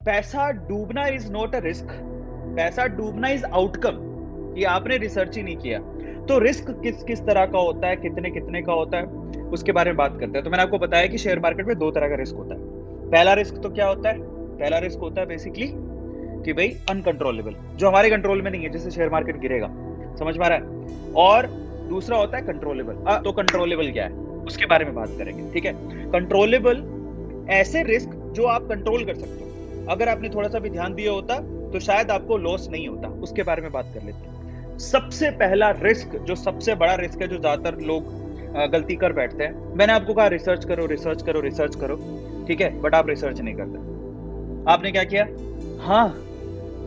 पैसा डूबना is not a risk, पैसा डूबना is outcome. ये आपने रिसर्च ही नहीं किया। तो रिस्क किस किस तरह का होता है, कितने कितने का होता है, उसके बारे में बात करते हैं। तो मैंने आपको बताया कि शेयर मार्केट में दो तरह का रिस्क होता है। पहला रिस्क तो क्या होता है? पहला रिस्क होता है बेसिकली कि भाई अनकंट्रोलेबल, जो हमारे कंट्रोल में नहीं है, जैसे शेयर मार्केट गिरेगा, समझ में आ रहा है। और दूसरा होता है कंट्रोलेबल। तो कंट्रोलेबल क्या है उसके बारे में बात करेंगे, ठीक है। कंट्रोलेबल ऐसे रिस्क जो आप कंट्रोल कर सकते हो, अगर आपने थोड़ा सा भी ध्यान दिया होता तो शायद आपको लॉस नहीं होता, उसके बारे में बात कर लेते हैं। सबसे पहला रिस्क, जो सबसे बड़ा रिस्क है, जो ज्यादातर लोग गलती कर बैठते हैं, मैंने आपको कहा रिसर्च करो रिसर्च करो रिसर्च करो, ठीक है, बट आप रिसर्च नहीं करते। आपने क्या किया? हाँ,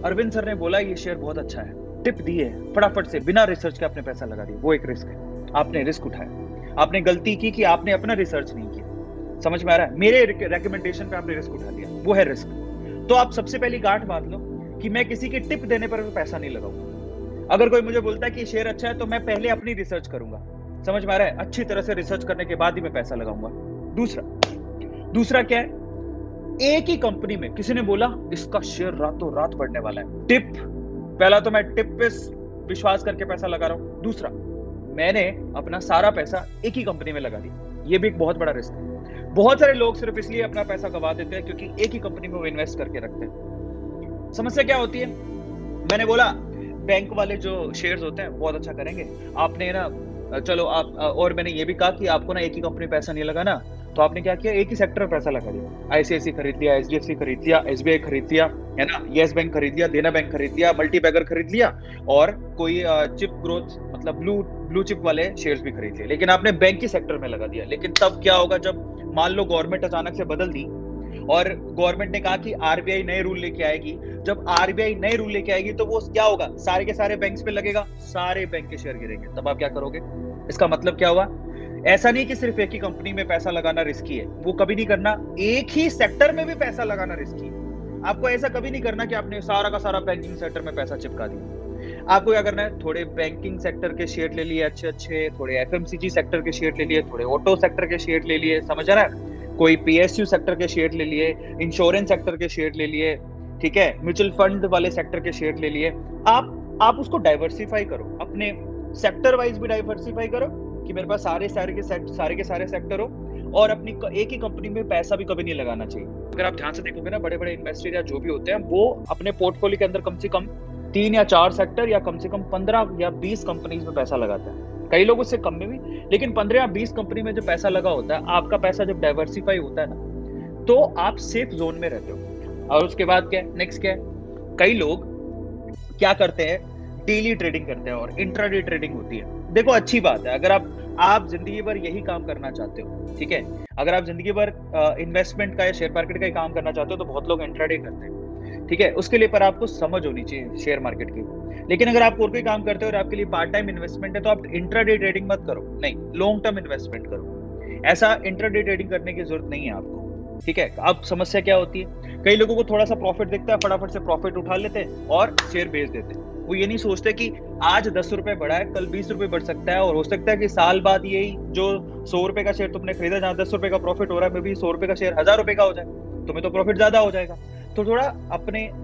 अरविंद सर ने बोला ये शेयर बहुत अच्छा है, टिप दी है, फटाफट से बिना रिसर्च के आपने पैसा लगा दिया, वो एक रिस्क है। आपने रिस्क उठाया, आपने गलती की कि आपने अपना रिसर्च नहीं किया। समझ में आ रहा है? मेरे रिकमेंडेशन पे आपने रिस्क उठा लिया, वो है रिस्क। तो आप सबसे पहली गांठ बांध लो कि मैं किसी की टिप देने पर पैसा नहीं लगाऊंगा। अगर कोई मुझे बोलता है कि शेयर अच्छा है तो मैं पहले अपनी रिसर्च करूंगा। समझ में आ रहा है? अच्छी तरह से रिसर्च करने के बाद ही मैं पैसा लगाऊंगा। दूसरा दूसरा क्या है? एक ही कंपनी में किसी ने बोला इसका शेयर रातों रात बढ़ने वाला है, टिप, पहला तो मैं टिप पे विश्वास करके पैसा लगा रहा हूं। दूसरा, मैंने अपना सारा पैसा एक ही कंपनी में लगा दिया, ये भी एक बहुत बड़ा रिस्क है। बहुत सारे लोग सिर्फ इसलिए अपना पैसा गवा देते हैं क्योंकि एक ही कंपनी में वो इन्वेस्ट करके रखते हैं। समस्या क्या होती है? मैंने बोला बैंक वाले जो शेयर्स होते हैं बहुत अच्छा करेंगे, आपने ना चलो आप और मैंने ये भी कहा कि आपको ना एक ही कंपनी पैसा नहीं लगाना, तो आपने क्या किया? एक ही सेक्टर में पैसा लगा दिया। आईसीआईसी खरीद लिया, एचडीएफसी खरीद लिया, एसबीआई खरीद लिया, है ना, यस बैंक खरीद लिया, देना बैंक खरीद लिया, मल्टीबैगर खरीद लिया, और कोई चिप ग्रोथ मतलब ब्लू चिप वाले शेयर्स भी खरीद लिए, लेकिन आपने बैंक के सेक्टर में लगा दिया। लेकिन तब क्या होगा जब मान लो गवर्नमेंट अचानक से बदल दी और गवर्नमेंट ने कहा कि आरबीआई नए रूल लेके आएगी। जब आरबीआई नए रूल लेके आएगी तो वो क्या होगा? सारे के सारे बैंक्स पे लगेगा, सारे बैंक के शेयर गिरेंगे। तब आप क्या करोगे? इसका मतलब क्या हुआ? ऐसा नहीं कि सिर्फ एक ही कंपनी में पैसा लगाना रिस्की है, वो कभी नहीं करना। एक ही सेक्टर में भी पैसा लगाना रिस्की है। आपको ऐसा कभी नहीं करना कि आपने सारा का सारा बैंकिंग सेक्टर में पैसा चिपका दिया। आपको क्या करना है? थोड़े बैंकिंग सेक्टर के शेयर ले लिए अच्छे अच्छे, थोड़े एफएमसीजी सेक्टर के शेयर ले लिए, थोड़े ऑटो सेक्टर के शेयर ले लिए, समझ आ रहा है, कोई पीएसयू सेक्टर के शेयर ले लिए, इंश्योरेंस सेक्टर के शेयर ले लिए, ठीक है, म्यूचुअल फंड वाले सेक्टर के शेयर ले लिए। आप उसको डाइवर्सिफाई करो, अपने सेक्टर वाइज भी डाइवर्सिफाई करो कि मेरे पास सारे के सारे सेक्टर हो, और अपनी एक ही कंपनी में पैसा भी कभी नहीं लगाना चाहिए। अगर आप ध्यान से देखोगे ना, बड़े बड़े इन्वेस्टर या जो भी होते हैं वो अपने पोर्टफोलियो के अंदर कम से कम 3 या 4 सेक्टर या कम से कम 15 या 20 कंपनीज में पैसा लगाते हैं। कई लोग उससे कम में भी, लेकिन 15 या 20 कंपनी में जो पैसा लगा होता है, आपका पैसा जब डाइवर्सिफाई होता है ना, तो आप सेफ जोन में रहते हो। और उसके बाद क्या है? नेक्स्ट क्या है? कई लोग क्या करते हैं? डेली ट्रेडिंग करते हैं और इंट्राडे ट्रेडिंग होती है। देखो अच्छी बात है, अगर आप जिंदगी भर यही काम करना चाहते हो, ठीक है, अगर आप जिंदगी भर इन्वेस्टमेंट का या शेयर मार्केट का ही काम करना चाहते हो तो बहुत लोग इंट्राडे करते हैं, ठीक है, उसके लिए पर आपको समझ होनी चाहिए शेयर मार्केट की। लेकिन अगर आप और कोई काम करते हो और आपके लिए पार्ट टाइम इन्वेस्टमेंट है तो आप इंट्राडे ट्रेडिंग मत करो, नहीं, लॉन्ग टर्म इन्वेस्टमेंट करो। ऐसा इंट्राडे ट्रेडिंग करने की जरूरत नहीं है आपको, ठीक है। अब समस्या क्या होती है? कई लोगों को थोड़ा सा प्रॉफिट दिखता है, फटाफट से प्रॉफिट उठा लेते हैं और शेयर बेच देते हैं। वो ये नहीं सोचते कि आज 10 रुपए बढ़ा है, कल 20 रुपए बढ़ सकता है, और हो सकता है कि साल बाद यही जो 100 रुपए का शेयर तुमने खरीदा, जहां 10 रुपए का प्रॉफिट हो रहा है, मे भी 100 रुपए का शेयर 1000 रुपए का हो जाए, तुम्हें तो प्रॉफिट ज्यादा हो जाएगा। तो थोड़ा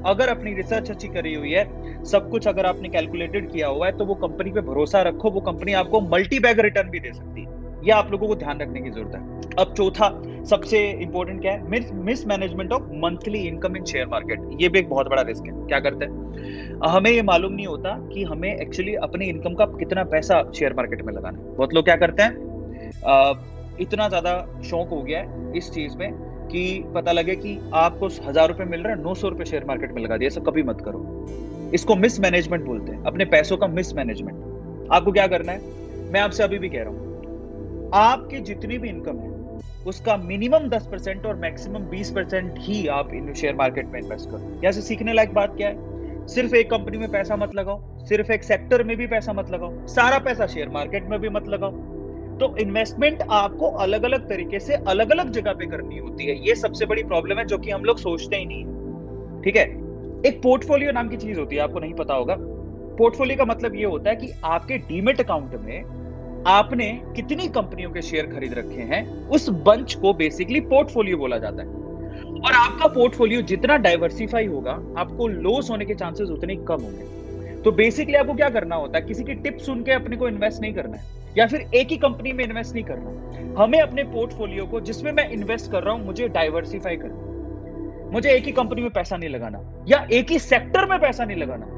अगर अपनी रिसर्च अच्छी करी हुई है, सब कुछ अगर आपने कैलकुलेटेड किया हुआ है, तो वो कंपनी पे भरोसा रखो, वो कंपनी आपको मल्टी बैग रिटर्न भी दे सकती है। ये आप लोगों को ध्यान रखने की जरूरत है। अब चौथा सबसे इंपॉर्टेंट क्या है? Miss management of monthly income in share market. ये भी एक बहुत बड़ा रिस्क है। क्या करते हैं? हमें ये मालूम नहीं होता कि हमें एक्चुअली अपनी इनकम का कितना पैसा शेयर मार्केट में लगाना है। बहुत लोग क्या करते हैं, इतना ज्यादा शौक हो गया है इस चीज में कि पता लगे कि आपको 1000 रुपए मिल रहा है, 900 रुपए शेयर मार्केट में लगा दिया। ऐसा कभी मत करो, इसको मिस मैनेजमेंट बोलते हैं, अपने पैसों का मिस मैनेजमेंट। आपको क्या करना है? मैं आपसे अभी भी कह रहा हूं, आपकी जितनी भी इनकम है उसका मिनिमम 10% और मैक्सिमम 20% ही आप इन शेयर मार्केट में इन्वेस्ट करो। यहाँ से सीखने लायक बात क्या है? सिर्फ एक कंपनी में पैसा मत लगाओ, सिर्फ एक सेक्टर में भी पैसा मत लगाओ, सारा पैसा शेयर मार्केट में भी मत लगाओ। तो इन्वेस्टमेंट आपको अलग अलग तरीके से अलग अलग जगह पे करनी होती है। ये सबसे बड़ी प्रॉब्लम है जो कि हम लोग सोचते ही नहीं है, ठीक है। एक पोर्टफोलियो नाम की चीज होती है, आपको नहीं पता होगा। पोर्टफोलियो का मतलब ये होता है कि आपके डीमेट अकाउंट में आपने कितनी कंपनियों के शेयर खरीद रखे हैं, उस बंच को बेसिकली पोर्टफोलियो बोला जाता है। और आपका पोर्टफोलियो जितना डाइवर्सिफाई होगा, आपको लॉस होने के चांसेस उतने ही कम होंगे। तो बेसिकली आपको क्या करना होता है, किसी की टिप सुन के अपने को इन्वेस्ट नहीं करना है, या फिर एक ही कंपनी में इन्वेस्ट नहीं करना है। हमें अपने पोर्टफोलियो को जिसमें मैं इन्वेस्ट कर रहा हूं, मुझे डाइवर्सिफाई करना है। मुझे एक ही कंपनी में पैसा नहीं लगाना, या एक ही सेक्टर में पैसा नहीं लगाना।